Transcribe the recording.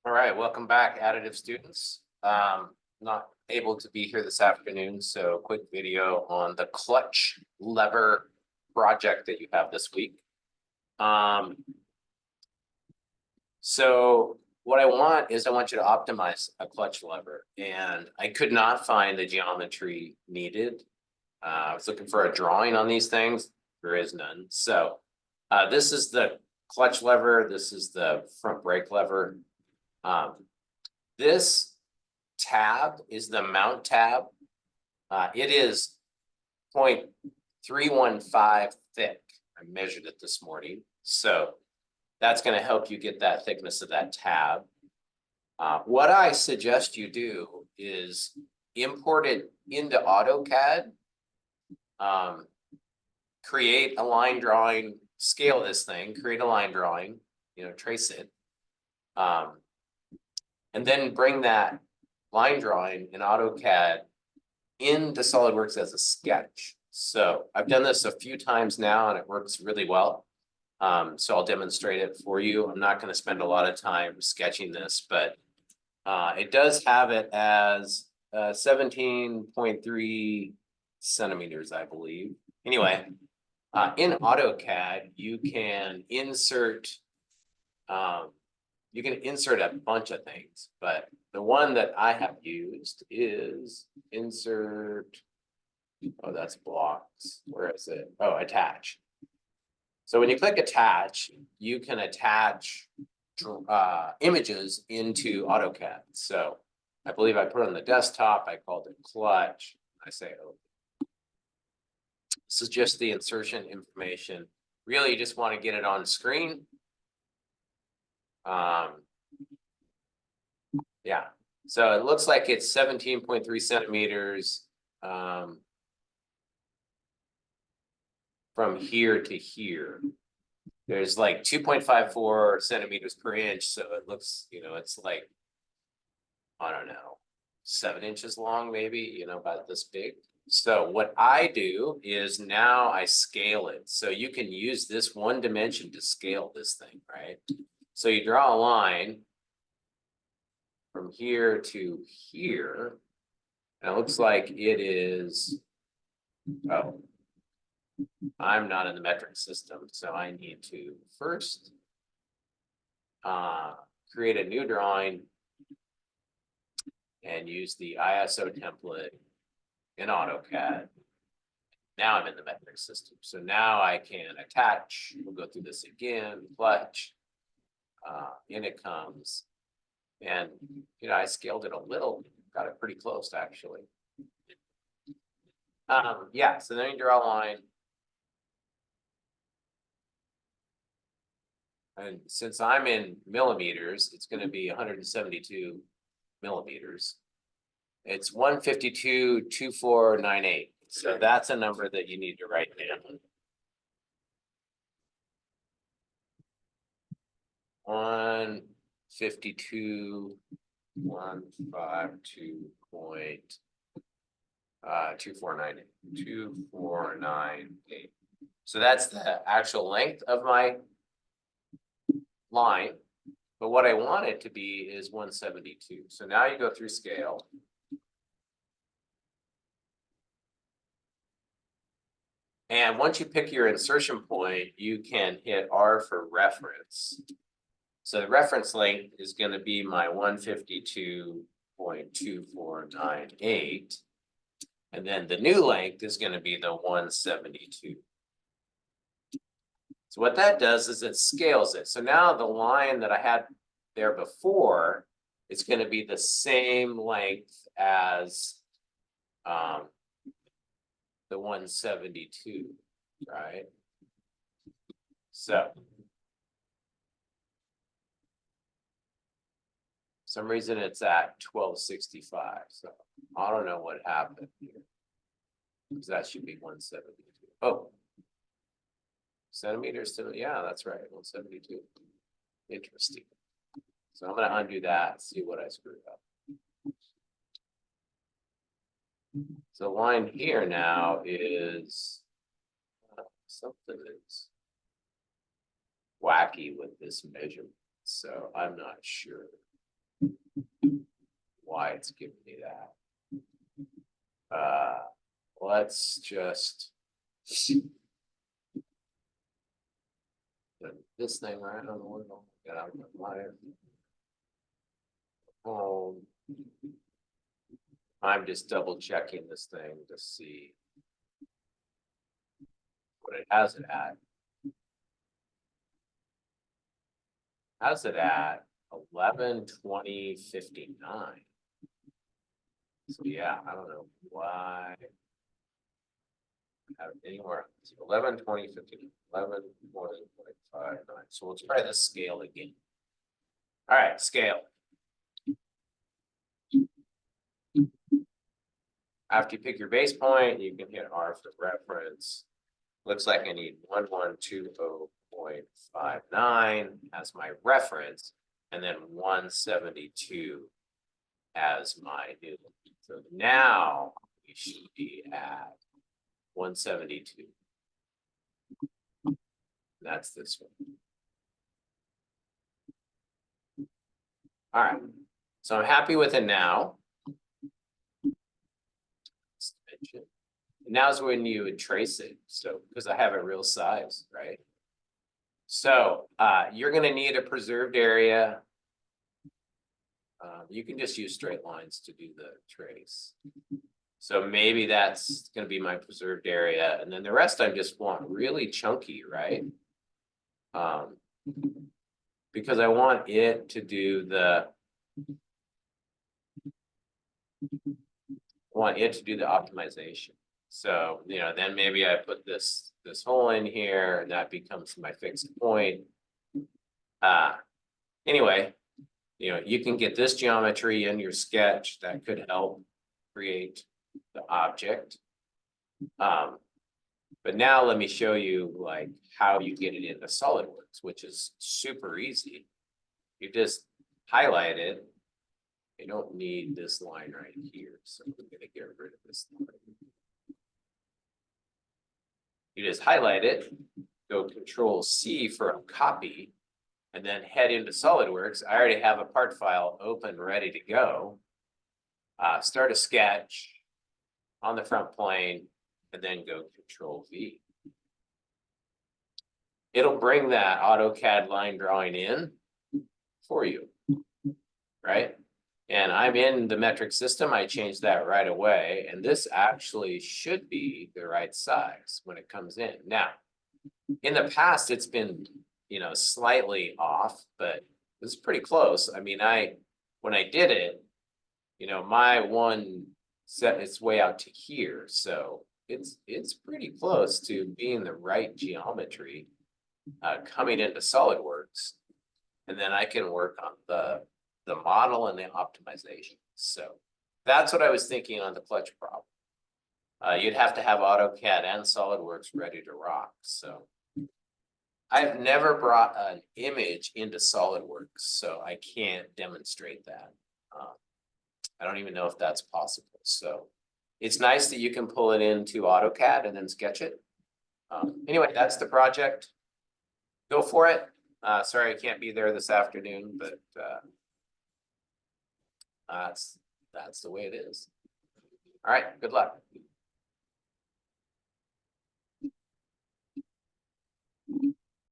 All right, welcome back, additive students. Not able to be here this afternoon, so quick video on the clutch lever project that you have this week. So what I want you to optimize a clutch lever, and I could not find the geometry needed. I was looking for a drawing on these things. There is none. So this is the clutch lever. This is the front brake lever. This tab is the mount tab. It is 0.315 thick. I measured it this morning. So that's going to help you get that thickness of that tab. What I suggest you do is import it into AutoCAD, create a line drawing, scale this thing, create a line drawing, trace it. And then bring that line drawing in AutoCAD into SolidWorks as a sketch. So I've done this a few times now and it works really well. So I'll demonstrate it for you. I'm not going to spend a lot of time sketching this, but it does have it as 17.3 centimeters, I believe. Anyway, in AutoCAD, you can insert a bunch of things, but the one that I have used is insert. Oh, that's blocks. Where is it? Oh, attach. So when you click attach, you can attach images into AutoCAD. So I believe I put it on the desktop. I called it clutch. I say, oh, this is just the insertion information. Really, you just want to get it on screen. Yeah, so it looks like it's 17.3 centimeters from here to here. There's like 2.54 centimeters per inch, so it looks, it's like, I don't know, 7 inches long, maybe, about this big. So what I do is now I scale it. So you can use this one dimension to scale this thing, right? So you draw a line from here to here, and it looks like it is, oh, I'm not in the metric system, so I need to first create a new drawing and use the ISO template in AutoCAD. Now I'm in the metric system. So now I can attach, we'll go through this again, clutch, in it comes. And, I scaled it a little, got it pretty close actually. Yeah, so then you draw a line. And since I'm in millimeters, it's going to be 172 millimeters. It's 152.2498. So that's a number that you need to write down. 152.2498. So that's the actual length of my line, but what I want it to be is 172. So now you go through scale. And once you pick your insertion point, you can hit R for reference. So the reference length is going to be my 152.2498. And then the new length is going to be the 172. So what that does is it scales it. So now the line that I had there before, it's going to be the same length as the 172, right? So for some reason it's at 1265. So I don't know what happened here, because that should be 172. Oh, centimeters to, yeah, that's right, 172. Interesting. So I'm going to undo that, see what I screwed up. So the line here now is something that's wacky with this measurement, so I'm not sure. why it's giving me that. Let's just put this thing right on the window. Get out of my home. I'm just double checking this thing to see what it has it at. How's it at 11/20/59? So yeah, I don't know why. Have it anywhere. 11/20/59, 11/20/59. So let's try the scale again. All right, scale. After you pick your base point, you can hit R for reference. Looks like I need 1120.59 as my reference, and then 172 as my new. So now we should be at 172. That's this one. All right, so I'm happy with it now. Now's when you would trace it, so because I have a real size, right? So you're going to need a preserved area. You can just use straight lines to do the trace. So maybe that's going to be my preserved area, and then the rest I just want really chunky, right? Because I want it to do the optimization. So, you know, then maybe I put this hole in here and that becomes my fixed point. Anyway, you know, you can get this geometry in your sketch that could help create the object. But now let me show you like how you get it into SolidWorks, which is super easy. You just highlight it. You don't need this line right here, so I'm going to get rid of this line. You just highlight it, go Control C for a copy, and then head into SolidWorks. I already have a part file open, ready to go. Start a sketch on the front plane, and then go Control V. It'll bring that AutoCAD line drawing in for you, right? And I'm in the metric system. I changed that right away. And this actually should be the right size when it comes in. Now, in the past, it's been, you know, slightly off, but it's pretty close. I mean, when I did it, you know, my one set its way out to here. So it's pretty close to being the right geometry coming into SolidWorks. And then I can work on the model and the optimization. So that's what I was thinking on the clutch problem. You'd have to have AutoCAD and SolidWorks ready to rock. So I've never brought an image into SolidWorks, so I can't demonstrate that. I don't even know if that's possible. So it's nice that you can pull it into AutoCAD and then sketch it. Anyway, that's the project. Go for it. Sorry, I can't be there this afternoon, but that's the way it is. All right, good luck.